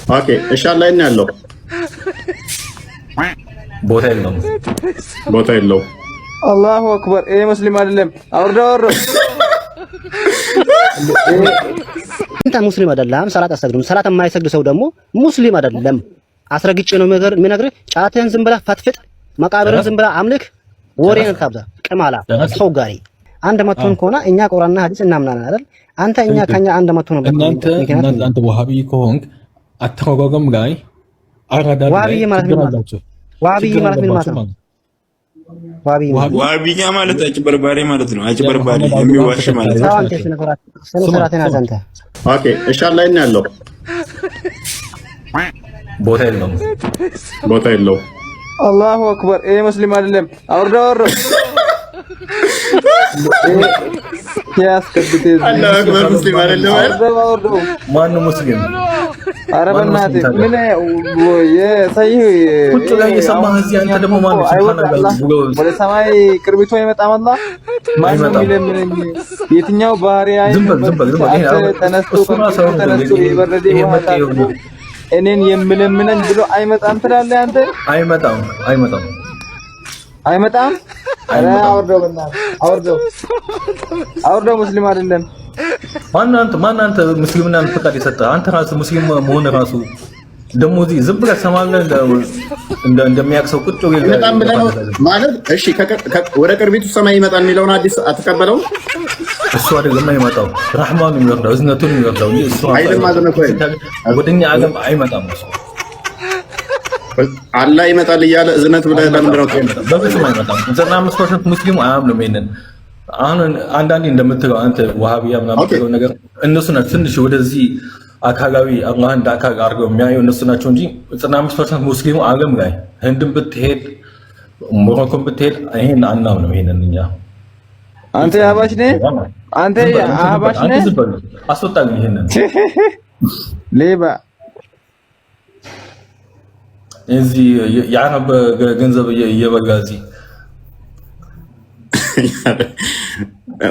ኦኬ እሺ ላይ ነው ያለው ቦታ የለው አላሁ አክበር ይሄ ሙስሊም አይደለም አውርዶ እንታ ሙስሊም አይደለም ሰላት አሰግዱም ሰላት የማይሰግድ ሰው ደግሞ ሙስሊም አይደለም አስረግጬ ነው የሚነግርህ ጫትህን ዝም ብለህ ፈትፍጥ መቃብርህን ዝም ብለህ አምልክ ወሬን ታብዛ ቅማላ ሰው ጋሪ አንድ መቶን ከሆነ እኛ ቁርአንና ሐዲስ እናምናለን አይደል አንተ እኛ ከኛ አንድ መቶ ነው እናንተ ወሃቢ ከሆንክ አተረጓጎም ላይ አራዳ ዋሃቢ ማለት ምን ማለት ነው ዋሃቢ ማለት ምን ማለት ነው ዋሃቢ ማለት አጭበርባሪ ማለት ነው አጭበርባሪ የሚዋሽ ማለት ነው አንተ ስነስርዓትን አዘንተ ኦኬ እሺ ላይ ነው ያለው ቦታ የለው አላሁ አክበር ይሄ ሙስሊም አይደለም አውርዶ ያስከብቴ አላሁ አክበር ሙስሊም አይደለም አውርዶ ማን ሙስሊም ኧረ በእናትህ ምን የሰይህ ቁጭ ላይ የሰማህ እዚህ አንተ ደግሞ ማን ሱብሃንአላህ ወደ ሰማይ ቅርቢቶ ይመጣም አላህ ማንም ይለምን የትኛው ባህሪያ ተነስቶ ይበረደ እኔን የምለምነኝ ብሎ አይመጣም ትላለህ አንተ አይመጣም አረ አውርደው በእናትህ አውርደው ሙስሊም አይደለም ማን አንተ ሙስሊምና ፈቃድ የሰጠህ አንተ ራስህ ሙስሊም መሆን ራሱ ደሞ እዚህ ዝም ብለህ ሰማለህ እንደሚያክሰው ቁጭ ብለህ በጣም ብለህ ነው ማለት እሺ ወደ ቅርቢቱ ሰማይ ይመጣል የሚለውን አዲስ አትቀበለው እሱ አይደለም አይመጣው ረህማኑ ይወርዳው እዝነቱን ይወርዳው እንጂ እሱ አይደለም አዘነኮ ወደኛ ዓለም አይመጣም እሱ አላህ ይመጣል እያለ እዝነት ብለህ ለምንድን ነው በፍጹም አይመጣም 95% ሙስሊሙ አያምንም ይሄንን አሁን አንዳንዴ እንደምትለው አንተ ወሃቢያ ምናምን ነገር እነሱ ናቸው ትንሽ ወደዚህ አካላዊ አላህ እንደ አካል አድርገው የሚያዩ እነሱ ናቸው እንጂ 95% ሙስሊሙ ዓለም ላይ ህንድም ብትሄድ ሞሮኮም ብትሄድ ይሄን አናምንም ይሄንን እኛ አንተ አህባሽ ነህ አንተ አህባሽ ነህ አስወጣኝ ይሄንን ሌባ እዚህ የአረብ ገንዘብ እየበላ እዚህ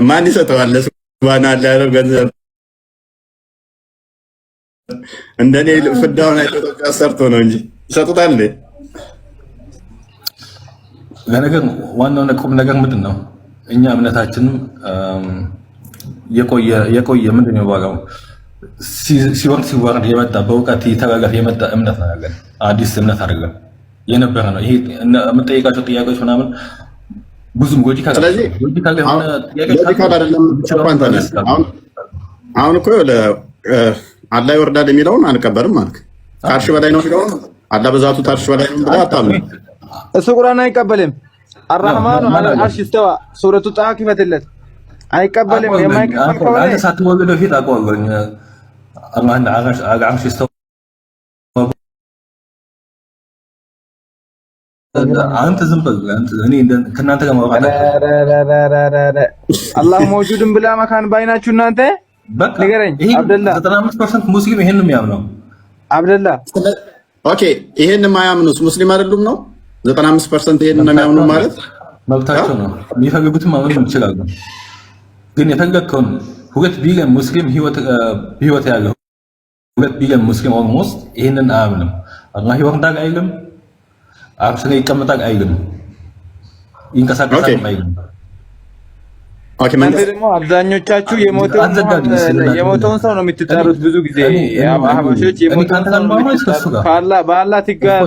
ማን ይሰጠዋል ሱብሃንአላህ ያለው ገንዘብ እንደኔ ፍዳውን ኢትዮጵያ ሰርቶ ነው እንጂ ይሰጡታል እንዴ ለነገር ዋናው ቁም ነገር ምንድን ነው እኛ እምነታችንም የቆየ ምንድን ነው ባጋው ሲወርድ የመጣ በእውቀት የተጋጋፈ የመጣ እምነት ነው ያለን አዲስ እምነት አይደለም የነበረ ነው ይሄ የምጠይቃቸው ጥያቄዎች ምናምን ብዙም ሎጂካል የሆነ ሎጂካል አይደለም አሁን እኮ አላህ ይወርዳል የሚለውን አንቀበልም ማለት ከአርሽ በላይ ነው የሚለውን አላህ በዛቱ ታርሽ በላይ ነው ብለህ አታምንም እሱ ቁርአን አይቀበልም አርራህማኑ ዐለ አልዓርሽ ኢስተዋ ሱረቱ ጣሃ ክፈትለት አይቀበልም የማይቀበል ከሆነ አንተ ሳትወለድ በፊት አውቀዋለሁ አላህ ዐለ አልዓርሽ ኢስተዋ አንተ ዝም በል አንተ እኔ ከእናንተ ጋር ማውራት አላህ መውጁድን ብላ መካን ባይናችሁ እናንተ ንገረኝ አብደላ 95% ሙስሊም ይሄን ነው የሚያምነው አብደላ ኦኬ ይሄን የማያምኑት ሙስሊም አይደሉም ነው 95% ይሄን ነው የሚያምኑ ማለት መብታቸው ነው የሚፈልጉትም ማመን ይችላሉ ግን የፈለግከውን 2 ቢሊዮን ሙስሊም ህይወት ያለው 2 ቢሊዮን ሙስሊም ኦልሞስት ይሄንን አያምንም አላህ ይወርዳል አይልም አርሽ ላይ ይቀመጣል አይልም ይንቀሳቀሳል አይልም ኦኬ ማለት ደግሞ አብዛኞቻችሁ የሞተውን ሰው ነው የምትጠሩት ብዙ ጊዜ አህባሾች የሞተውን ሰው ነው የምትጠሩት በአላህ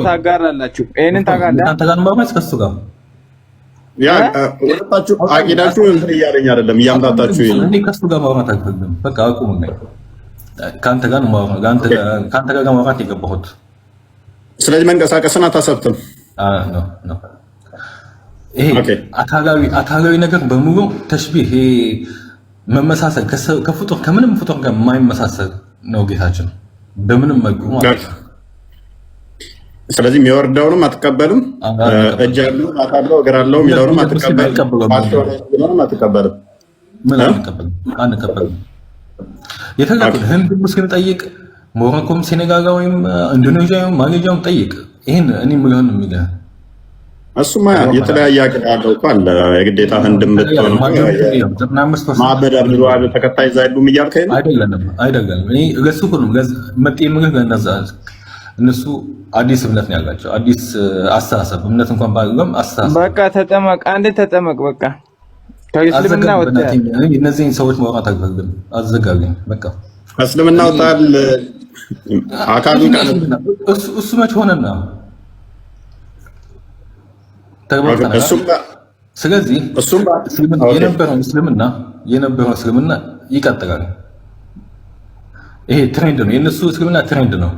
ታጋራላችሁ ይሄንን ታጋራ አንተ ጋር ማማስ ከሱ ጋር ያ ወጣችሁ አቂዳችሁ እንትን እያለኝ አይደለም እያምታታችሁ ይሄን እንዴ ከሱ ጋር ማውራት አልፈልግም በቃ አቁም ነው ካንተ ጋር ማውራት ካንተ ጋር ማውራት የገባሁት ስለዚህ መንቀሳቀስን አታሰብትም ነው ይሄ አካላዊ ነገር በሙሉ ተሽቢህ መመሳሰል ከፍጡር ከምንም ፍጡር ጋር የማይመሳሰል ነው ጌታችን በምንም መልኩ ማለት ነው ስለዚህ የሚወርደውንም አትቀበልም እጅ ያለው አካለው እግር አለው የሚለውንም አትቀበልም ምን አንቀበልም የተላከው ህንድ ሙስሊም ጠይቅ ሞሮኮም ሴኔጋል ወይም ኢንዶኔዥያ ወይም ማሌዥያም ጠይቅ ይሄን እኔ ምለውን የሚልህ እሱማ የተለያየ አቅድ አለው እኮ አለ የግዴታ ህንድም ብትሆን ማዕበድ አብዱልዋሃብ ተከታይ ዛይዱም እያልከኝ ነው አይደለም እኔ ለሱ ሁሉ መጤ ምልህ ለነዛ እነሱ አዲስ እምነት ነው ያላቸው፣ አዲስ አስተሳሰብ። እምነት እንኳን ባይገም አስተሳሰብ። በቃ ተጠመቅ፣ አንዴ ተጠመቅ። በቃ ከእስልምና ወጣ። እነዚህን ሰዎች ማውራት አልፈልግም፣ አዘጋግኝ። በቃ እስልምና ወጣል አካሉ እሱ መች ሆነና ተግባብተናል። ስለዚህ የነበረው እስልምና ይቀጥላል። ይሄ ትሬንድ ነው፣ የነሱ እስልምና ትሬንድ ነው፣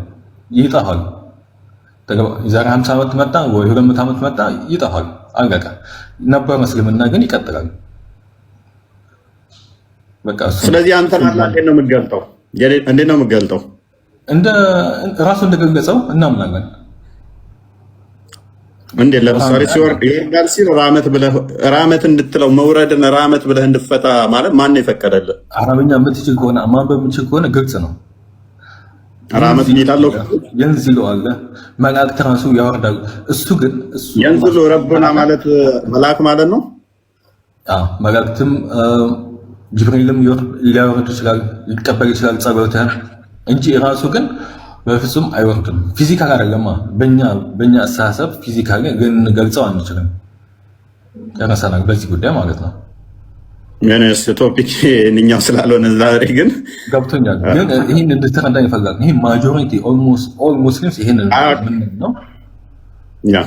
ይጠፋል። የዛሬ 50 ዓመት መጣ ወይ 200 ዓመት መጣ፣ ይጠፋል፣ አለቀ። ነበረው እስልምና ግን ይቀጥላል። በቃ ስለዚህ አንተ እንዴት ነው የምትገልጠው? እንዴት ነው የምትገልጠው? እንደ ራሱ እንደገለጸው እናምናለን። እንዴ ለምሳሌ ሲወርድ ይሄዳል ሲል ራመት እንድትለው መውረድን ራመት ብለህ እንድፈታ ማለት ማን ነው የፈቀደልህ? አረብኛ የምትችል ከሆነ ማንበብ የምትችል ከሆነ ግልጽ ነው። ራመት የሚላለው የንዝሉ አለ መላእክት ራሱ ያወርዳሉ። እሱ ግን የንዝሉ ረቡና ማለት መልአክ ማለት ነው። መላእክትም ጅብሪልም ሊያወርድ ይችላል፣ ሊቀበል ይችላል ጸሎትህን እንጂ ራሱ ግን በፍጹም አይወርድም። ፊዚካል አይደለማ። በእኛ አስተሳሰብ ፊዚካል ግን ገልጸው አንችልም። ያነሳናል በዚህ ጉዳይ ማለት ነው። ምንስ ቶፒክ እኛው ስላልሆነ ዛሬ ግን ገብቶኛል። ግን ይሄን እንድትረዳኝ ይፈልጋል። ይሄ ማጆሪቲ ኦልሞስት ኦል ሙስሊምስ ይሄን ነው ያ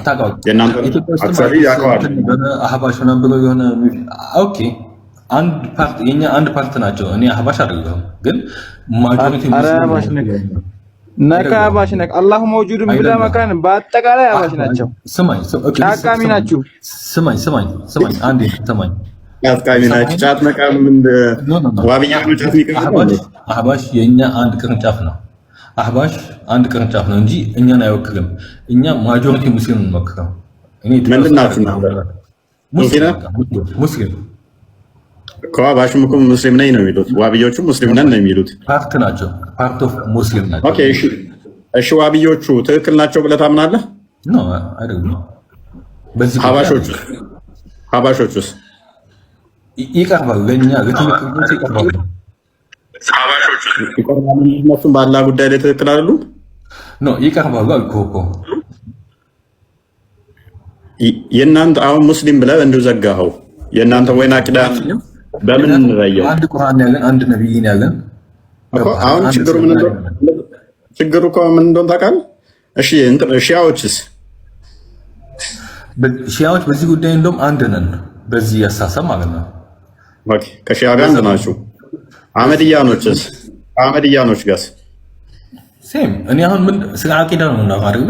የናንተ አክቹአሊ ያቀዋል አህባሽ ነው ብሎ የሆነ ኦኬ አንድ ፓርት ናቸው። እኔ አህባሽ አይደለሁም፣ ግን ማጆሪቲ ሙስሊም ነካ አህባሽ ነካ አላሁ መውጁድን ብላ መካን በአጠቃላይ አህባሽ ናቸው። ስማኝ ጫቃሚ ናችሁ። ስማኝ አንዴ ስማኝ። ጫቃሚ ናችሁ። ጫት መቃም ዋብያ ነው። ጫት ይቀርባል። አህባሽ የኛ አንድ ቅርንጫፍ ነው። አህባሽ አንድ ቅርንጫፍ ነው እንጂ እኛን አይወክልም። እኛ ማጆሪቲ ሙስሊም ነው የምንወክለው። እኔ ምንድን ናችሁ ነው? ሙስሊም ከዋባሽም እኮ ሙስሊም ነኝ ነው የሚሉት። ዋብዮቹም ሙስሊም ነን ነው የሚሉት። ፓርት ናቸው፣ ፓርት ኦፍ ሙስሊም ናቸው። ኦኬ እሺ፣ ዋብዮቹ ትክክል ናቸው ብለህ ታምናለህ? ኖ አይደለም። በዚህ ሀባሾቹስ ይቀርባሉ፣ ለእኛ ለትምህርት ይቀርባሉ። እነሱም በአላህ ጉዳይ ላይ ትክክል አይደሉም? ኖ ይቀርባሉ አልኩህ እኮ። የእናንተ አሁን ሙስሊም ብለህ እንዲሁ ዘጋኸው። የእናንተ ወይና አቂዳ በምን እንረየው? አንድ ቁርአን ያለን አንድ ነብይን ያለን አሁን ችግሩ ምን እንደሆነ ችግሩ እኮ ምን እንደሆነ ታውቃለህ? እሺ ሺያዎችስ? ሺያዎች በዚህ ጉዳይ እንደውም አንድ ነን፣ በዚህ ያሳሰብ ማለት ነው። ኦኬ ከሺያ ጋር አንድ ናችሁ። አህመድያኖችስ? አህመድያኖች ጋርስ ሴም። እኔ አሁን ምን ስለ አቂዳ ነው እና አይደለ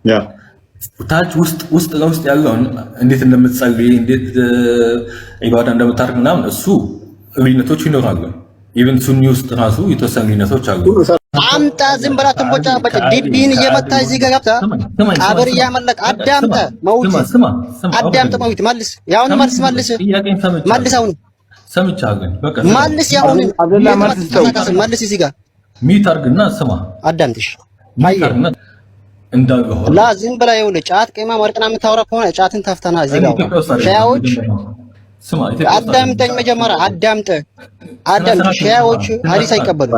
ያ ታች ውስጥ ለውስጥ ያለውን እንዴት እንደምትጸልይ እንዴት ኢባዳ እንደምታደርግ ምናምን እሱ ልዩነቶች ይኖራሉ። ኢቭን ሱኒ ውስጥ ራሱ የተወሰኑ ልዩነቶች አሉ። አምጣ ዝም ብላ ትንቦጫ በቃ ዲቢን እየመታ እዚህ ጋር ገብታ ቀብር እያመለክ አዳምጠ መውት አዳምጠ መውት መልስ ያሁን መልስ አሁን ሰምቻለሁ። በቃ መልስ ያሁን መልስ እዚህ ጋር ሚት አድርግና ስማ አዳምጥሽ ማይርና ላ ዝም ብላ ይኸውልህ ጫት ቄማ ወርቅና የምታወራ ከሆነ ጫትን ተፍተና እዚህ ጋር ሻያዎች አዳምጠኝ መጀመሪያ አዳምጥ። ሻያዎች ሐዲስ አይቀበሉም።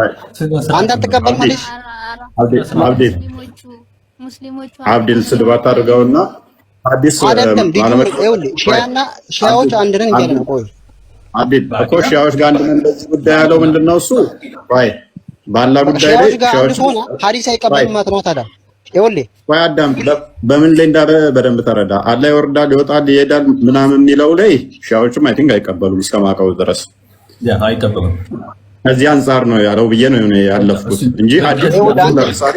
አንተ አትቀበል ማለት አብዲል ስድባት አድርገውና ሐዲስ አይደለም። ይኸውልህ ሻያዎች አንድ ነን እያለ ነው። ቆይ አብዲል እኮ ሻያዎች ጋር አንድ ነን በዚህ ጉዳይ ያለው ምንድን ነው እሱ? ቆይ ባላ ጉዳይ ላይ ሻያዎች ሆነ ሐዲስ አይቀበሉም ማለት ነው ታዲያ ይኸውልህ ወይ አዳም በምን ላይ እንዳለ በደንብ ተረዳ። አላህ ይወርዳል ይወጣል ይሄዳል ምናምን የሚለው ላይ ሻዎቹም አይ ቲንክ አይቀበሉም እስከማውቀው ድረስ ያ አይቀበሉም። ከዚህ አንጻር ነው ያለው ብዬ ነው ያለፍኩት እንጂ ሐዲስ ለምሳሌ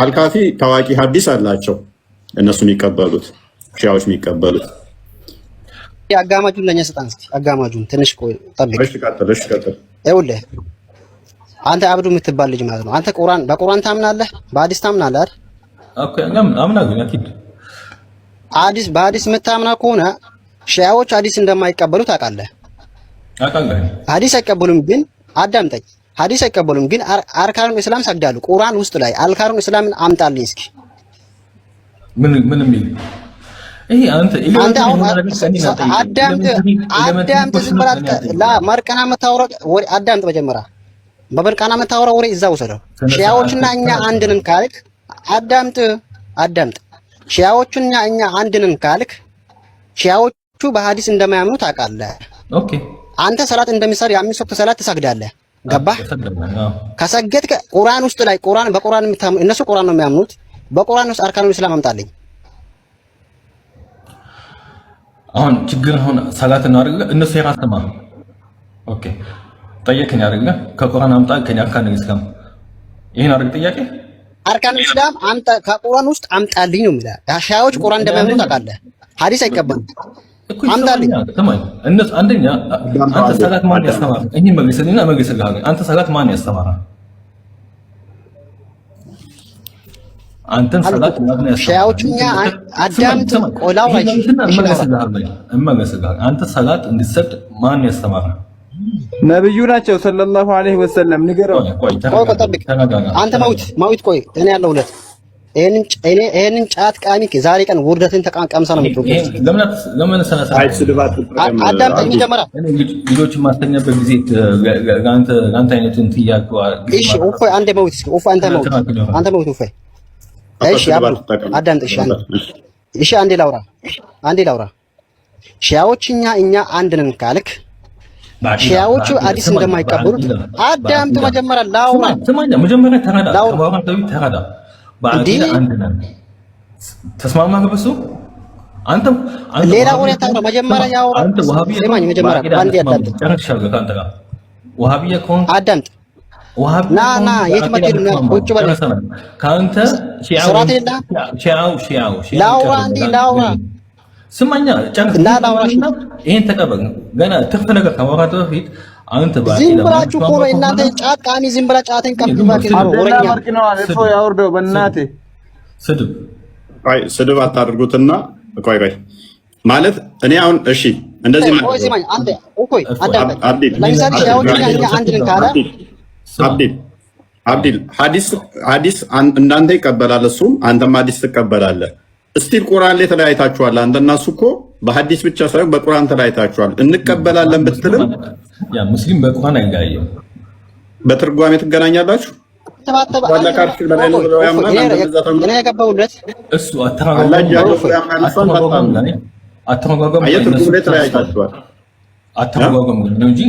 አልካፊ ታዋቂ ሐዲስ አላቸው እነሱ የሚቀበሉት ሻዎች የሚቀበሉት። አጋማጁን ለኛ ስጣን እስኪ አጋማጁን ትንሽ ቆይ ጠብቅ። እሺ ቀጥል ይኸውልህ አንተ አብዱ የምትባል ልጅ ማለት ነው። አንተ በቁርአን ታምናለህ? በሐዲስ ታምናለህ አይደል? ኦኬ አምናለሁ። አኪድ በሐዲስ የምታምና ከሆነ ሺያዎች ሐዲስ እንደማይቀበሉ ታውቃለህ። ሐዲስ አይቀበሉም፣ ግን አዳምጠኝ። ሐዲስ አይቀበሉም፣ ግን አርካኑል እስላም ሰግዳሉ። ቁርአን ውስጥ ላይ አርካኑል እስላምን አምጣልኝ እስኪ። ምን የሚል ይሄ አንተ አዳምጥ ዝም ብለህ መርቀና የምታወራው አዳምጥ መጀመሪያ በበርቃና የምታወራው ወሬ እዛ ወሰደው። ሺያዎችና እኛ አንድ ነን ካልክ አዳምጥ። ሺያዎችና እኛ አንድ ነን ካልክ ሺያዎቹ በሐዲስ እንደማያምኑ ታውቃለህ። ኦኬ አንተ ሰላት እንደሚሰር የአምስት ወቅት ሰላት ትሰግዳለህ። ገባህ? ከሰገድክ ቁርአን ውስጥ ላይ በቁርአን እነሱ ቁርአን ነው የሚያምኑት። በቁርአን ውስጥ አርካኑል ኢስላም አምጣልኝ። አሁን ችግር አሁን ሰላት ነው አይደል? እነሱ የራስማ ኦኬ ጠየቀኝ አይደል? ከቁርአን አምጣ ከኛ አርካኑል ኢስላም ይሄን አይደል ጥያቄ? አርካኑል ኢስላም አምጣ ከቁርአን ውስጥ አምጣልኝ ነው የሚለው። ሻዎች ቁርአን እንደማያምኑ ታውቃለህ። ሐዲስ አይቀበሉም። አምጣልኝ። እነሱ አንደኛ አንተ ሰላት ማን ያስተማረ? እኚህ መልስልኝና መልስልሃለሁ። አንተ ሰላት ማን ያስተማረ? አንተን ሰላት ማን ያስተማረ? ሻዎችኛ አዳምጥ ቆላው እመለስልሃለሁ። አንተ ሰላት እንድትሰግድ ማን ያስተማረ? ነብዩ ናቸው ሰለላሁ ዐለይሂ ወሰለም። ንገረው። ቆይ ጠብቅ። አንተ ማውት ቆይ እኔ ያለሁለት ይሄንን ጫት ቃሚ ዛሬ ቀን ውርደትን ተቃምሳ ነው የምትወቀው። ለምን አዳምጠኝ መጀመሪያ። ልጆች ማስተኛበት ጊዜ አንተ አይነቱን ትያቀው። እሺ እፎይ አንዴ ማውት እስኪ እፎይ አንተ ማውት እፎይ። እሺ አዳምጥ። እሺ አንዴ ላውራ። ሺያዎችኛ እኛ አንድ ነን ካልክ ሺያዎቹ ሐዲስ እንደማይቀበሉት አዳምጥ። መጀመሪያ ላውራ። መጀመሪያ ተረዳ። በአዲስ አንድ ነን። ተስማማህ? በሱ አንተ ሌላ ወሬ ታውራ። መጀመሪያ ያውራ። አንተ ወሃቢያ ሰማኝ። መጀመሪያ አንዴ አዳምጥ። ጨርሻለሁ። ካንተ ጋር ወሃቢያ ኮን አዳምጥ። ና የት መጥተህ ነው? ቁጭ በል። ካንተ ሺያው ላውራ። አንዴ ላውራ። ስማኛ ጨርስ። ይሄን ተቀበል። ገና ትርፍ ነገር ከማውራት በፊት አንተ ዝም ብላችሁ እኮ ነው እናንተ ጫት ቃሚ ዝም ብላ ጫትን ቀምጥባችሁ ነው። ወሬኛ አልፎ ያወርደው በእናትህ ስድብ አታድርጉትና ቆይ ማለት እኔ አሁን እሺ እንደዚህ ነው። ቆይ ዝማኝ አንተ ቆይ አዳምጥ። ለምሳሌ ሻውኛ አንድ ነን ካለ አብዲል ሐዲስ እንዳንተ ይቀበላል፣ እሱም አንተም ሐዲስ ትቀበላለህ። እስቲል ቁርአን ላይ ተለያይታችኋል። አንተና እሱ እኮ በሐዲስ ብቻ ሳይሆን በቁርአን ተለያይታችኋል። እንቀበላለን ብትልም ያ ሙስሊም በቁርአን አይጋየም፣ በትርጓሜ ትገናኛላችሁ። እሱ አተረጓጎም ነው እንጂ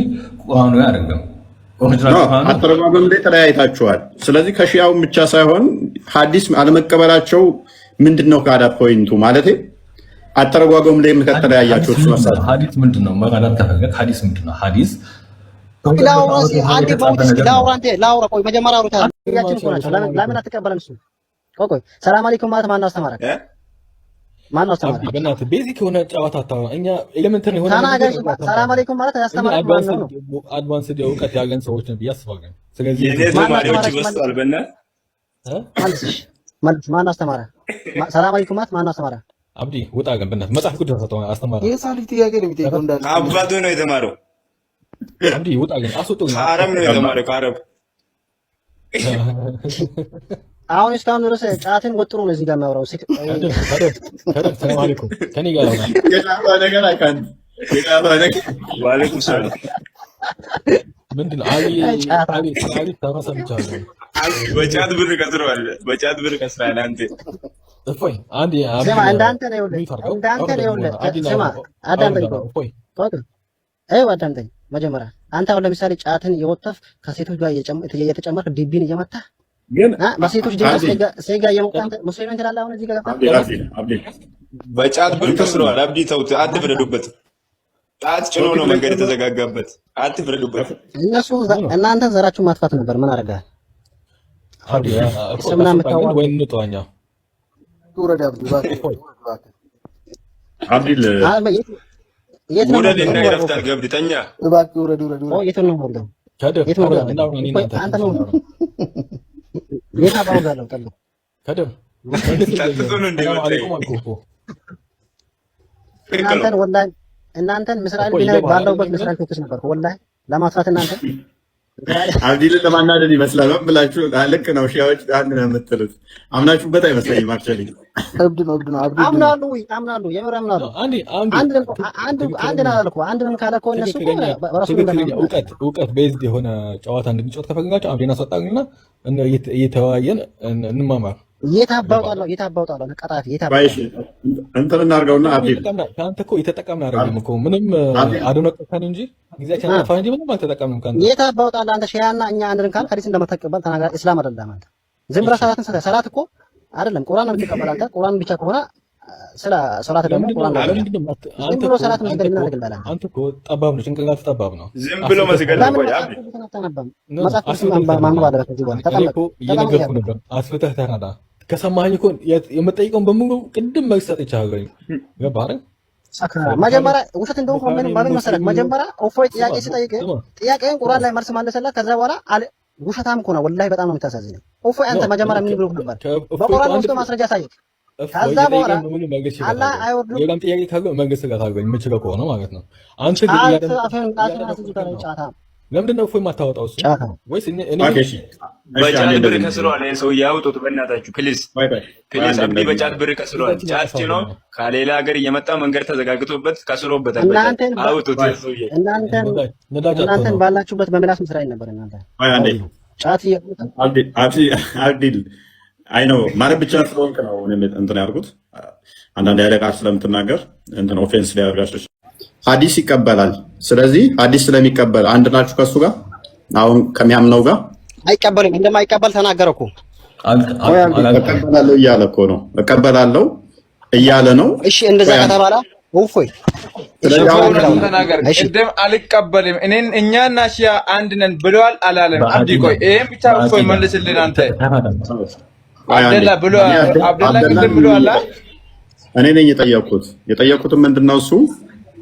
ቁርአኑ አይደለም። አተረጓጎም ላይ ተለያይታችኋል። ስለዚህ ከሺያው ብቻ ሳይሆን ሐዲስ አለመቀበላቸው ምንድነው ካዳ ፖይንቱ ማለት አተረጓጎም ላይ ከተለያያችሁ እሱ መሰለህ። ሐዲስ ምንድነው? መረዳት ከፈለክ ሐዲስ ምንድነው? ሐዲስ ላውራ ቆይ መጀመሪያ አውሩታ ያችን እኮ ናቸው። ለምን አትቀበለም? እሱ ቆይ ሰላም አለይኩም ማለት ማን አስተማረ? ማን አስተማረ? በእናትህ ቤዚክ የሆነ ጨዋታ አታውራ። እኛ ኤሌመንተሪ የሆነ ሰላም አለይኩም ማለት ያስተማረ ማን ነው? አድቫንስድ የእውቀት ያለን ሰዎች ነን ብዬ አስባለሁ። ስለዚህ ማን አስተማረ? ሰላም አለይኩም ማለት ማን አስተማረ? አብዲ ውጣ ግን በእናትህ መጽሐፍ ቅዱስ አስተማረ። የሳሊ ጥያቄ ነው የሚጠይቀው እንዳለ አባቱ ነው የተማረው። አብዲ ውጣ ግን አስወጡኝ። ከአረብ ነው የተማረው ከአረብ። አሁን እስካሁን ድረስ ጫትን ወጥሮ ነው እዚህ ጋር የሚያወራው። ሰላም አለይኩም ከኔ ጋር ነው ነገር አይካን ዋለይኩም ሰላም ምንድን ነው? አሊ ተመሰምቻለሁ። በጫት ብር ከስሯል። በጫት ብር ከስሯል። አንተ እፎይ አንዴ ስማ፣ እንዳንተ ነው ስማ፣ አዳምጠኝ። አዳምጠኝ መጀመሪያ። አንተ አሁን ለምሳሌ ጫትን የወተፍ ከሴቶች ጋር እየተጨመርክ ዲቢን እየመታህ በሴቶች ሴጋ እየሞቃህ ሙስሊም ትላለህ። አሁን እዚህ ጋር በጫት ብር ከስሯል። አብዲ ተውት፣ አትፍረዱበት። ጫት ጭኖ ነው መንገድ የተዘጋጋበት። አትፍረዱበት። እናንተ ዘራችሁን ማጥፋት ነበር። ምን አደረጋህ? ስምና የምታወቅ ወይ እንጠዋኛ አብዲል ውረድ እና ይረፍታል። ገብድ ተኛ የት ነው ወርደው የት ነው አንተ ነው የት አባውጋለሁ ጠሉ ከደም እናንተን ምስራኤል ቢና ባለውበት ምስራኤል ተኩስ ነበር ወላሂ ለማጥፋት እናንተ አብዲልን ለማናደድ ይመስላል ብላችሁ ልክ ነው። ሺያዎች አንድ ነው የምትሉት አምናችሁበት አይመስለኝም። አክቹዋሊ እብድ ነው አምናለሁ የምር አምናለሁ። አንድን ካለ እኮ እነሱ እውቀት ቤዝድ የሆነ ጨዋታ እንድንጫወት ከፈለጋችሁ አብዲን አስወጣኝና እየተወያየን እንማማር። የታባውጣለሁ ቀጣፊ የታባውጣለሁ እንትን እናድርገውና አብዲል ከአንተ እኮ የተጠቀምን አይደለም እኮ ምንም አዶነቀታን እንጂ ጊዜያችን አጠፋን እንጂ ምንም አልተጠቀምንም። ከአንተ የታባውጣለህ አንተ ሺያና እኛ አንድን ካል ሐዲስ እንደማትቀበል ተናግራ እስላም አይደለም አንተ ዝም ብለህ ሰላት እኮ አይደለም ቁርአን ነው የምትቀበል አንተ ቁርአን ብቻ ከሆነ ስለ ሶላት ደግሞ ቁርአን ነው ዝም ብሎ ሰላት መስገድ ምን አድርገላል? አንተ እኮ ጠባብ ነው፣ ጭንቅላት ጠባብ ነው። ዝም ብሎ መስገድ ነው። መጽሐፍ ቅዱስ ማንበብ አለበት። እዚህ በኋላ እየነገርኩህ ነበር። አስፍተህ ተረዳ። ከሰማኸኝ እኮ የምጠይቀውን በሙሉ ቅድም መልስ ሰጥቻለሁ። ገባህ አይደል? መጀመሪያ ውሸት እንደሆነ ምን መሰለህ፣ መጀመሪያ እፎይ ጥያቄ ሲጠይቅ ጥያቄውን ቁርአን ላይ መልስ መለሰላት። ከዛ በኋላ ውሸታም እኮ ነው። ወላሂ በጣም ነው የምታሳዝነው። እፎይ አንተ መጀመሪያ ምን ብሎ ነበር? በቁርአን ውስጥ ማስረጃ ሳይቅ ከዛ በኋላ አላህ አይወርድም። ሌላም ጥያቄ ካለው መንግስት ጋር ታገኝ የምችለው ከሆነ ማለት ነው። አንተ ግን ለምንድን ነው እፎይ የማታወጣው? እሱ ወይስ እኔ በጫት ብር ከስሯል። ይሄን ሰው ያውጡት በእናታችሁ ፕሊዝ ፕሊዝ። አብዲ በጫት ብር ከስሯል። ጫት ጭኖ ከሌላ ሀገር እየመጣ መንገድ ተዘጋግቶበት ከስሮበታል። አውጡት። እናንተን ባላችሁበት በምላስ መስራት ነበር። እናንተ ጫት አብዲል አይ ነው ማለት ብቻ ስለሆንክ ነው እንትን ያልኩት። አንዳንድ ያለ ቃል ስለምትናገር እንትን ኦፌንስ ሊያደርጋችሁ ሐዲስ ይቀበላል። ስለዚህ ሐዲስ ስለሚቀበል አንድ ናችሁ ከሱ ጋር አሁን ከሚያምነው ጋር አይቀበልም። እንደማይቀበል ተናገረ እኮ እቀበላለሁ እያለ እኮ ነው። እቀበላለሁ እያለ ነው። እሺ እንደዛ ከተባለ እፎይ ቅድም አልቀበልም እኛና ሺያ አንድ ነን ብለዋል አላለም? አብዲ ቆይ ይሄን ብቻ እፎይ መልስልን አንተ። አብደላ ቅድም ብለዋል። እኔ ነኝ የጠየኩት ምንድነው እሱ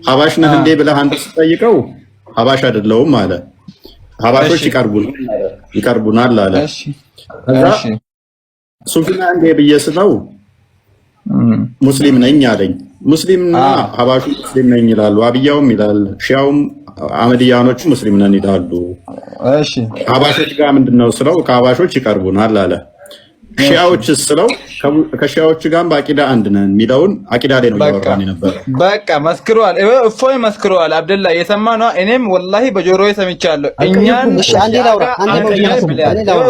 ሀባሽ ነህ እንዴ ብለህ አንተ ስትጠይቀው ሀባሽ አይደለሁም አለ። ሀባሾች ይቀርቡናል አለ። እሺ ሱፊና እንዴ ብዬ ስለው ሙስሊም ነኝ አለኝ። ሙስሊምና ሀባሹ ሙስሊም ነኝ ይላሉ፣ አብያውም ይላል፣ ሺያውም አህመድያኖቹ ሙስሊም ነን ይላሉ። እሺ ሀባሾች ጋር ምንድነው ስለው ከሀባሾች ይቀርቡናል አለ። ሺያዎች ስለው ከሺያዎች ጋር በአቂዳ አንድ ነን የሚለውን አቂዳ ላይ ነው ያወራን ነበር። በቃ መስክሯል፣ እፎይ መስክሯል። አብደላ የሰማ ነው። እኔም ወላሂ በጆሮዬ ሰምቻለሁ። እኛን አንዴ ላውራ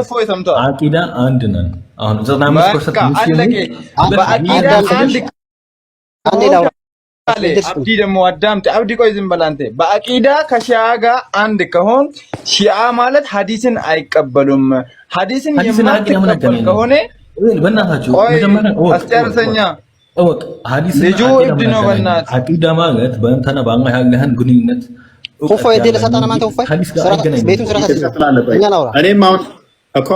እፎይ ሰምቷል። አቂዳ አንድ ነን። አሁን 95% ሙስሊም በአቂዳ አንድ ላውራ አብዲ ደግሞ አዳምጥ። አብዲ ቆይ ዝም በል አንተ። በአቂዳ ከሺያ ጋር አንድ ከሆን ሺያ ማለት ሐዲስን አይቀበሉም። ሐዲስን የማትቀበል ከሆነ በእናታችሁ መጀመሪያ አስጨርሰኛ ሐዲስ ልጁ እብድ ነው። በእናትህ አቂዳ ማለት በእንተና በአላህ ያለህን ግንኙነት እፎይ እድል ሰጣና ማንተ እፎይ ቤቱን ስራ እኔም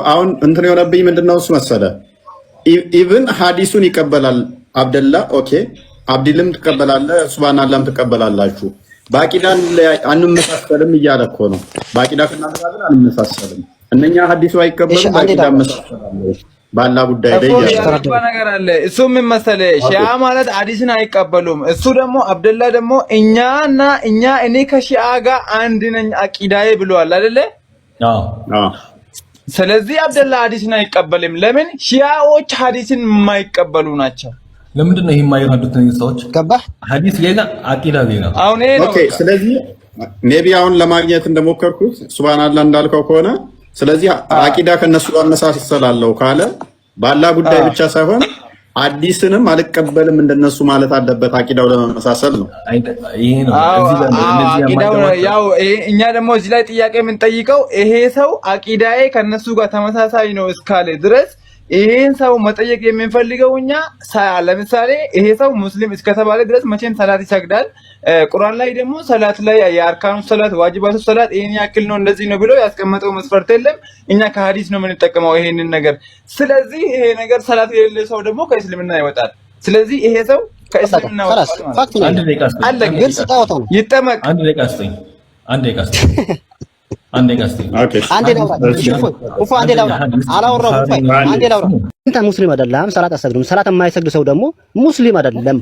አሁን እንትን የሆነብኝ ምንድነው እሱ መሰለ ኢቭን ሐዲሱን ይቀበላል አብደላ ኦኬ አብዲልም ትቀበላለህ፣ ሱብሃንአላህም ትቀበላላችሁ። በአቂዳ አንመሳሰልም እያለ እኮ ነው። በአቂዳ ከእናንተ ጋር አንመሳሰልም። እነኛ ሐዲሱ አይቀበሉም፣ በአቂዳ መሳሰላለን ባላ ጉዳይ ላይ ያለው ነገር አለ። እሱ ምን መሰለህ ሺያ ማለት ሐዲስን አይቀበሉም። እሱ ደግሞ አብደላ ደግሞ እኔ ከሺያ ጋር አንድ ነኝ አቂዳዬ ብለዋል አይደለ? አዎ። ስለዚህ አብደላ ሐዲስን አይቀበልም። ለምን? ሺያዎች ሐዲስን የማይቀበሉ ናቸው። ለምንድን ነው ይሄ የማይረዱት ሰዎች? ገባህ? ሐዲስ ሌላ አቂዳ ሌላ። አሁን ኦኬ። ስለዚህ ሜቢ አሁን ለማግኘት እንደሞከርኩት ሱብሃንአላህ እንዳልከው ከሆነ ስለዚህ አቂዳ ከነሱ ጋር መሳሰላለሁ ካለ ባላ ጉዳይ ብቻ ሳይሆን ሐዲስንም አልቀበልም እንደነሱ ማለት አለበት። አቂዳው ለመመሳሰል ነው። ይሄ ነው አቂዳው ያው እኛ ደግሞ እዚህ ላይ ጥያቄ የምንጠይቀው ይሄ ሰው አቂዳዬ ከነሱ ጋር ተመሳሳይ ነው እስካለ ድረስ ይሄን ሰው መጠየቅ የምንፈልገው እኛ ለምሳሌ ይሄ ሰው ሙስሊም እስከተባለ ድረስ መቼም ሰላት ይሰግዳል። ቁርአን ላይ ደግሞ ሰላት ላይ የአርካኑ ሰላት ዋጅባቱ ሰላት ይሄን ያክል ነው እንደዚህ ነው ብሎ ያስቀመጠው መስፈርት የለም። እኛ ከሐዲስ ነው የምንጠቀመው ይሄንን ነገር። ስለዚህ ይሄ ነገር ሰላት የሌለ ሰው ደግሞ ከእስልምና ይወጣል። ስለዚህ ይሄ ሰው ከእስልምና ይወጣል። አንድ ደቂቃ ይጠመቅ። አንድ ደቂቃ አስተኝ። ሙስሊም አይደለም፣ ሰላት አሰግድም። ሰላት የማይሰግድ ሰው ደግሞ ሙስሊም አይደለም።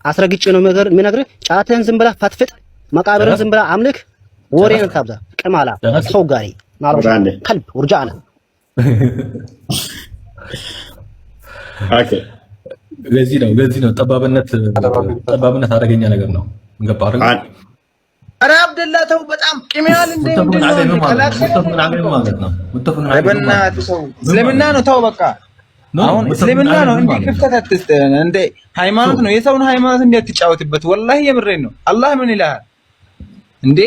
አስረግጬ ነው የምነግርህ። ጫትህን ዝም ብለህ ፈትፍጥ፣ መቃብርህን ዝም ብለህ አምልክ፣ ወሬን ታብዛ፣ ቅማላ ሰው ጋሪ ከልብ ወርጃና ኦኬ ለዚህ ነው ጠባብነት አደገኛ ነገር ነው። ገባ አይደል? ኧረ አብደላ ተው፣ በጣም ቂሚያል እንደ እስልምና ነው። ተው በቃ አሁን እስልምና ነው እንዴ? ክፍተት አትስጥ እንዴ? ሃይማኖት ነው። የሰውን ሃይማኖት እንዴት ትጫወትበት? ወላሂ የምሬን ነው። አላህ ምን ይላል እንዴ?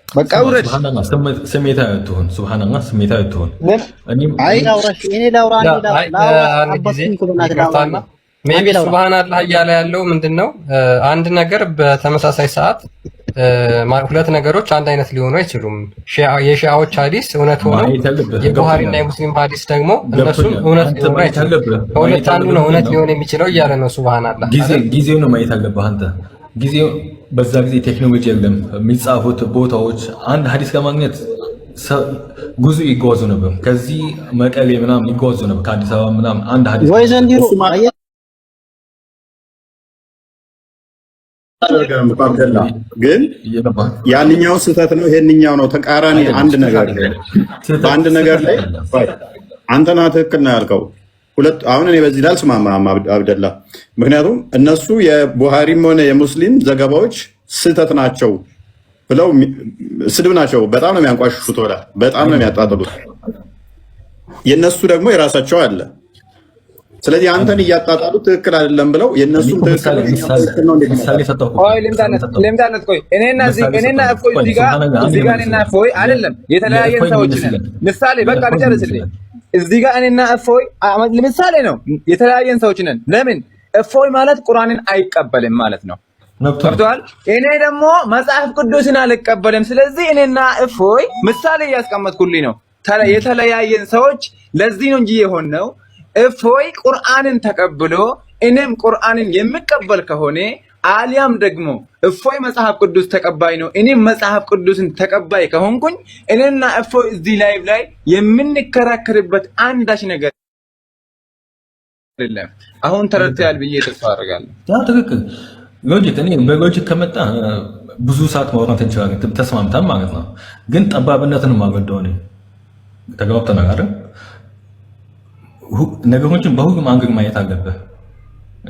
በቃ ውረድ። ስሜታዊ አትሁን። ሱብሃንአላህ ስሜታዊ አትሁን። አይ ላውራሽ እኔ ላውራ ሜቢ ሱብሃንአላህ እያለ ያለው ምንድነው? አንድ ነገር በተመሳሳይ ሰዓት ሁለት ነገሮች አንድ አይነት ሊሆኑ አይችሉም። የሺዓዎች ሐዲስ እውነት ሆኖ የቡኻሪና የሙስሊም ሐዲስ ደግሞ እነሱም እውነት ሊሆኑ አይችሉም። ከሁለት አንዱ ነው እውነት ሊሆን የሚችለው እያለ ነው ሱብሃንአላህ። ጊዜው ነው ማየት አለብህ አንተ። ጊዜው በዛ ጊዜ ቴክኖሎጂ የለም። የሚጻፉት ቦታዎች አንድ ሐዲስ ለማግኘት ጉዞ ይጓዙ ነበር። ከዚህ መቀሌ ምናምን ይጓዙ ነበር። ከአዲስ አበባ ምናምን አንድ ሐዲስ ወይ ዘንድሮ አብደላ ግን ያንኛው ስህተት ነው፣ ይሄንኛው ነው ተቃራኒ። አንድ ነገር በአንድ ነገር ላይ አንተና ትክክል ነው ያልከው። ሁለት አሁን እኔ በዚህ ላይ አልስማማም አብደላ። ምክንያቱም እነሱ የቡሃሪም ሆነ የሙስሊም ዘገባዎች ስህተት ናቸው ብለው ስድብ ናቸው። በጣም ነው የሚያንቋሽሹት፣ ወላ በጣም ነው የሚያጣጥሉት። የነሱ ደግሞ የራሳቸው አለ። ስለዚህ አንተን እያጣጣሉ ትክክል አይደለም ብለው የነሱን ትክክል ነው እንደሚሳለ ቆይ ልምዳነት ቆይ እኔና እፎይ እዚህ ጋር እኔና እፎይ አይደለም የተለያየን ሰዎች ነን። ምሳሌ በቃ ልጨርስልኝ። እዚህ ጋር እኔና እፎይ ለምሳሌ ነው የተለያየን ሰዎች ነን። ለምን እፎይ ማለት ቁርአንን አይቀበልም ማለት ነው። ወርቷል። እኔ ደግሞ መጽሐፍ ቅዱስን አልቀበልም። ስለዚህ እኔና እፎይ ምሳሌ እያስቀመጥኩልኝ ነው። የተለያየን ሰዎች ለዚህ ነው እንጂ የሆነው እፎይ ቁርአንን ተቀብሎ እኔም ቁርአንን የሚቀበል ከሆነ አሊያም ደግሞ እፎይ መጽሐፍ ቅዱስ ተቀባይ ነው እኔም መጽሐፍ ቅዱስን ተቀባይ ከሆንኩኝ እኔና እፎይ እዚህ ላይቭ ላይ የምንከራከርበት አንዳች ነገር አይደለም። አሁን ተረድተሃል ብዬ ተስፋ አደርጋለሁ። ያ ትክክል ሎጂክ። እኔ በሎጂክ ከመጣ ብዙ ሰዓት ማውራት እንችላለን፣ ተስማምተን ማለት ነው። ግን ጠባብነትን ማገደው ነው። ተግባብተናል አይደል? ነገሮችን በሁሉም አንግል ማየት አለብህ።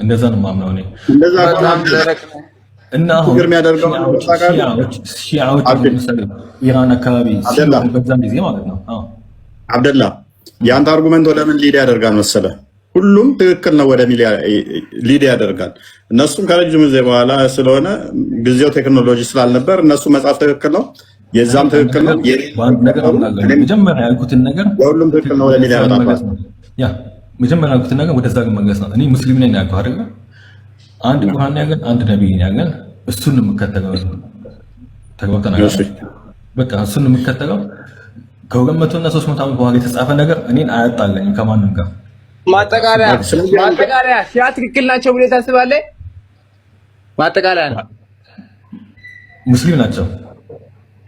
እንደዛ ነው የማምነው እኔ። እንደዛ እና አሁን ሺዓዎች ኢራን አካባቢ በዛም ጊዜ ማለት ነው። አብደላ የአንተ አርጉመንት ወደ ምን ሊድ ያደርጋል መሰለህ? ሁሉም ትክክል ነው ወደ ሊድ ያደርጋል። እነሱም ከረጅም ጊዜ በኋላ ስለሆነ ጊዜው ቴክኖሎጂ ስላልነበር እነሱ መጽሐፍ ትክክል ነው የዛም ትክክል ነው። መጀመሪያ ያልኩትን ነገር የሁሉም ትክክል ነው ወደ ሊድ ያደርጋል። ያ መጀመሪያ ያልኩትን ነገር ወደዛ መለስ ነው። እኔ ሙስሊም ነኝ ያልኩህ አይደል? አንድ ቁርአን ያገን አንድ ነብይ ያገን እሱን የምከተለው ተግባብተናል። በቃ እሱን የምከተለው ከ200 እና 300 ዓመት በኋላ የተጻፈ ነገር እኔን አያጣለኝም ከማንም ጋር። ማጠቃለያ ሺዓ ትክክል ናቸው ብለህ ታስባለህ? ማጠቃለያ ነው ሙስሊም ናቸው።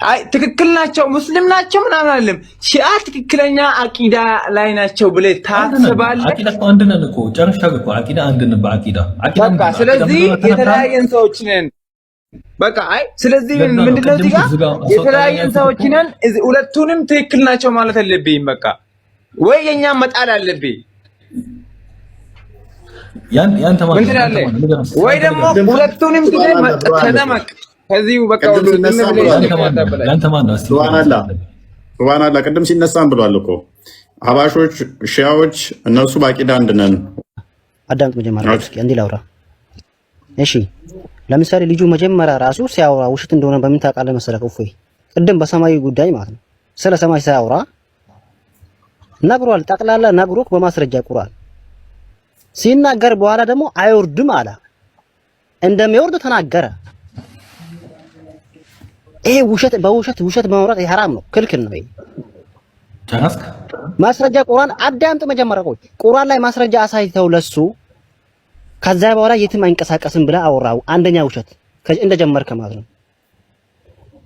አይ ትክክል ናቸው ሙስሊም ናቸው ምናምን አይደለም። ሺዓ ትክክለኛ አቂዳ ላይ ናቸው ብለህ ታስባለህ? አቂዳ አንድ ነን እኮ ጨርሻለሁ እኮ አቂዳ አንድ ነን በአቂዳ በቃ ስለዚህ የተለያየን ሰዎች ነን። በቃ አይ ስለዚህ ምንድነው እዚህ ጋር የተለያየን ሰዎች ነን። ሁለቱንም ትክክል ናቸው ማለት አለብኝ። በቃ ወይ የኛ መጣል አለብኝ ያንተ ማለት ወይ ደግሞ ሁለቱንም ተደመቅ ከዚሁ በቃ ሱብሃንአላህ ቅድም ሲነሳም ብሏል እኮ ሀባሾች፣ ሺዓዎች እነሱ በአቂዳ አንድ ነን። አዳምጥ መጀመሪያ እስኪ እንዲህ ላውራ። እሺ ለምሳሌ ልጁ መጀመሪያ ራሱ ሲያወራ ውሸት እንደሆነ በምን ታውቃለህ መሰለህ? እፎይ ቅድም በሰማያዊ ጉዳይ ማለት ነው ስለ ሰማይ ሲያወራ ነግሯል። ጠቅላላ ነግሮክ በማስረጃ ቁርአን ሲናገር በኋላ ደግሞ አይወርድም አለ። እንደሚወርድ ተናገረ። ይሄ ውሸት ማውራት ሐራም ነው፣ ክልክል ነው። ይሄ ማስረጃ ቁርአን አዳምጥ መጀመሪያ። ቆይ ቁርአን ላይ ማስረጃ አሳይተው ለሱ ከዛ በኋላ የትም አይንቀሳቀስም ብለህ አወራው። አንደኛ ውሸት እንደጀመርከ ማለት ነው።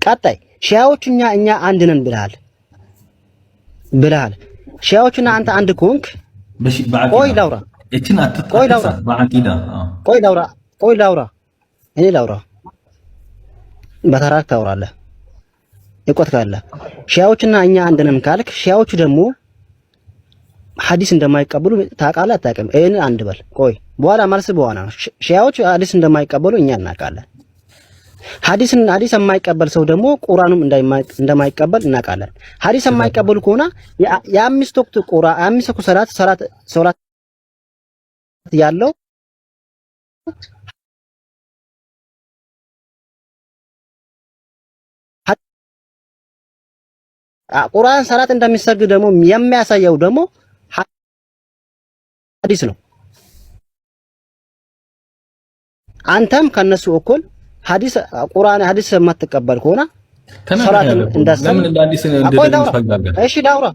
ቀጣይ ሺዓዎች እኛ አንድ ነን ብለሃል። ሺዓዎችና አንተ አንድ ኮንክ። ቆይ ላውራ እኔ ላውራ በተራክ ታወራለህ። እውቀት ካለ ሺያዎችና እኛ አንድ ነን ካልክ ሺያዎቹ ደግሞ ሐዲስ እንደማይቀበሉ ታውቃለህ አታውቅም? ይሄን አንድ በል ቆይ፣ በኋላ መልስ በኋላ ነው። ሺያዎቹ ሐዲስ እንደማይቀበሉ እኛ እናውቃለን። ሐዲስ የማይቀበል ሰው ደግሞ ቁርአኑም እንደማይቀበል እናውቃለን። ሐዲስ የማይቀበሉ ከሆነ የአምስት ወቅት ቁርአን የአምስት ወቅት ሰላት ያለው ቁርአን ሰላት እንደሚሰግድ ደግሞ የሚያሳየው ደግሞ ሐዲስ ነው። አንተም ከነሱ እኩል ቁርአን ሐዲስ የማትቀበል ከሆነ ሰላት እንደሰም ለምን ሐዲስ እንደምትፈልጋለህ? እሺ ላውራ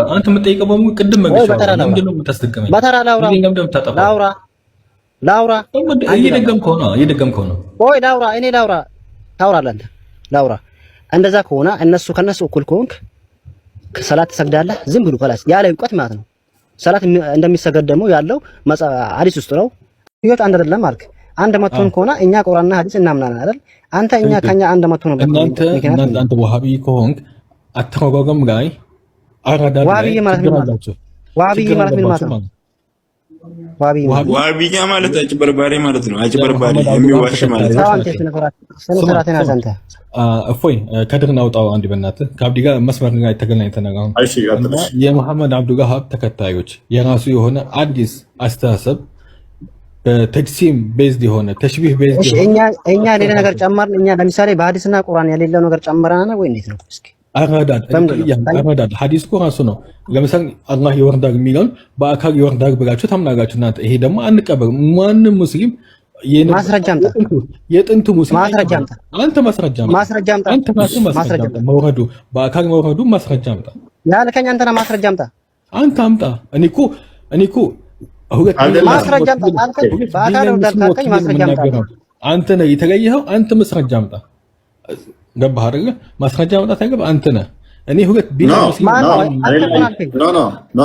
አንተ የምትጠይቀው በሙሉ ቅድም መግቢያ ምንድን ነው የምታስደግመኝ? በተራ ላውራ እየደገምከው ነው። ቆይ ላውራ እኔ ታውራለህ አንተ ላውራ። እንደዛ ከሆነ ከነሱ እኩል ከሆንክ ሰላት ትሰግዳለህ ዝም ብሎ ከላስ ያለ እውቀት ማለት ነው። ሰላት እንደሚሰገድ ደግሞ ያለው ሐዲስ ውስጥ ነው። ይወት አንድ አይደለም አልክ። አንድ መቶን ከሆነ እኛ ቁርአንና ሐዲስ እናምናለን አይደል? አንተ ከኛ አንድ መቶ ነው። እናንተ ወሃቢ ከሆንክ አተረጓጎም ላይ አራዳ ወሃቢ ማለት ምን ማለት ነው? ወሃቢያ ማለት አጭበርባሪ ማለት ነው። አጭበርባሪ የሚዋሽ ማለት ነው። እፎይ ከድርና አውጣው አንድ በእናትህ ከአብዲ ጋር መስመር ጋር የተገናኝተናል። አሁን የመሐመድ አብዱ ወሃብ ተከታዮች የራሱ የሆነ አዲስ አስተሳሰብ በተጅሲም ቤዝድ የሆነ ተሽቢህ ቤዝድ እኛ ሌላ ነገር ጨመርን። እኛ ለምሳሌ በሐዲስና ቁርአን የሌለው ነገር ጨመረና ነው ወይ እንዴት ነው? እስኪ አራዳድ ሐዲስ እኮ ራሱ ነው። ለምሳሌ አላህ ይወርዳል የሚለውን በአካል ይወርዳል ብላችሁ ታምናላችሁ እናንተ። ይሄ ደግሞ አንቀበልም። ማንም ሙስሊም ማስረጃ አምጣ። የጥንቱ ሙስሊም ማስረጃ አምጣ። አንተ ማስረጃ አምጣ። አንተ ማስረጃ አምጣ። መውረዱ በአካል መውረዱ ማስረጃ አምጣ ያልከኝ አንተ ነህ። ማስረጃ አምጣ። አንተ አምጣ። እኔ እኮ ማስረጃ አምጣ። በአካል ወርዳልከኝ ማስረጃ አምጣ። አንተ ነህ የተለየኸው። አንተ ማስረጃ አምጣ። ገባህ አይደለ? ማስረጃ አምጣ ታገባ አንተ ነህ። እኔ ሁለት ቢላ ሙስሊም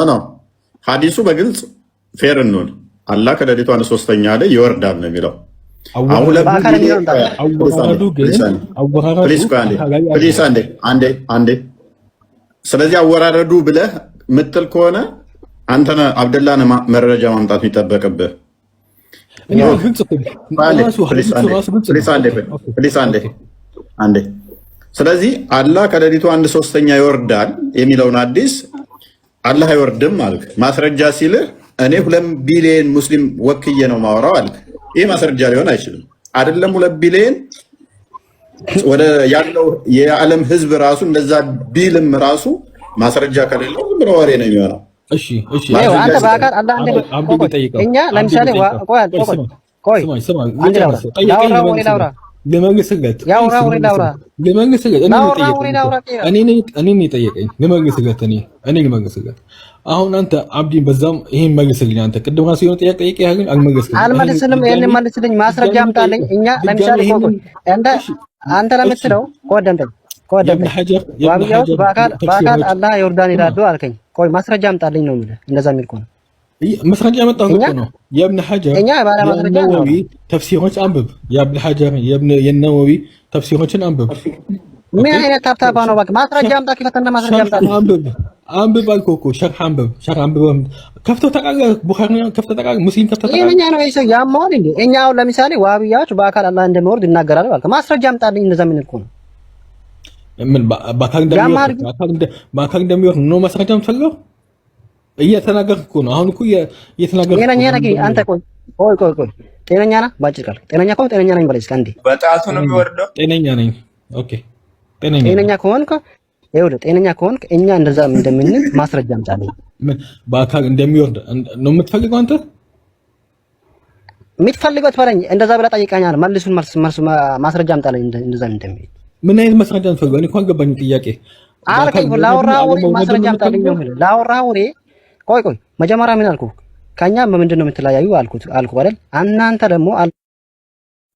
ኖ ሐዲሱ በግልጽ ፌር እንሆን አላህ ከሌሊቱ አንድ ሶስተኛ ላይ ይወርዳል ነው የሚለው። አሁን አንዴ ስለዚህ አወራረዱ ብለህ ምትል ከሆነ አንተ ነህ አብደላ ነህ መረጃ ማምጣት የሚጠበቅብህ። አንዴ ስለዚህ አላህ ከሌሊቱ አንድ ሶስተኛ ይወርዳል የሚለውን አዲስ አላህ አይወርድም አልክ። ማስረጃ ሲልህ እኔ 2 ቢሊዮን ሙስሊም ወክዬ ነው ማወራው አልክ። ይህ ማስረጃ ሊሆን አይችልም። አይደለም 2 ቢሊዮን ወደ ያለው የዓለም ህዝብ ራሱ እንደዛ ቢልም ራሱ ማስረጃ ከሌለው ዝም ብሎ ወሬ ነው የሚሆነው። እሺ አንተ በአካል አላህ እኛ ለምሳሌ ቆይ ላውራ ለመንግስት አሁን አንተ አብዲን በዛም ይሄን መልስልኝ። አንተ ቅድም ራሱ የሆነ ጥያቄ ያህል አልመልስልም። ይሄን መልስልኝ፣ ማስረጃ አምጣልኝ። እኛ ለምሳሌ አንተ ለምትለው ቆደምጠኝ ዋብያውስ በአካል አላህ ዮርዳን ይላሉ አልከኝ። ቆይ ማስረጃ አምጣልኝ ነው የሚለው። እንደዛ የሚል ከሆነ መስረጃ ያመጣው ነው። የኢብኑ ሐጀር የነወዊ ተፍሲሮች አንብብ። የኢብኑ ሐጀር የነወዊ ተፍሲሮችን አንብብ። ምን አይነት ታብታባ ነው? በቃ ማስረጃ አምጣ። ከፈተና ማስረጃ አምጣ። አንብብ አልኩህ እኮ ሸርህ አንብብ። ከፍተው ተቃቀ ቡኻሪ ከፍተው ተቃቀ ሙስሊም ከፍተው ተቃቀ ይሄኛ ነው ይሰው ያማውን እንዴ? እኛ አሁን ለምሳሌ ዋሃቢያዎች በአካል አላህ እንደሚወርድ ይናገራሉ አልከ። ማስረጃ አምጣልኝ። እንደዛ ምን እኮ ነው? ምን በአካል እንደሚወርድ ነው ማስረጃ የምትፈልገው? እየተናገርኩ እኮ ነው። አሁን እኮ እየተናገርኩ ጤነኛ ነህ አንተ? ቆይ ጤነኛ ነህ? ባጭር ቃል ጤነኛ ከሆንክ ጤነኛ ነኝ በለኝ እስኪ አንዴ። በጣቱ ነው የሚወርደው። ጤነኛ ነኝ። ኦኬ ጤነኛ ከሆንክ ይኸውልህ፣ ጤነኛ ከሆንክ እኛ እንደዛ እንደምንል ማስረጃ አምጣልኝ። ምን በአካል እንደሚወርድ ነው የምትፈልገው አንተ? የምትፈልገው ትበለኝ። እንደዛ ብለህ ጠይቀኛል። መልሱን ማስረጃ አምጣልኝ። እንደዛ እንደሚል ምን አይነት ማስረጃ ነው የምትፈልገው? እኔ እኮ አልገባኝም ጥያቄ አልከኝ። ላወራህ ወሬ ማስረጃ አምጣልኝ ነው የምልህ። ላወራህ ወሬ ቆይ መጀመሪያ ምን አልኩህ? ከኛ በምንድን ነው የምትለያዩ አልኩ አይደል? እናንተ ደግሞ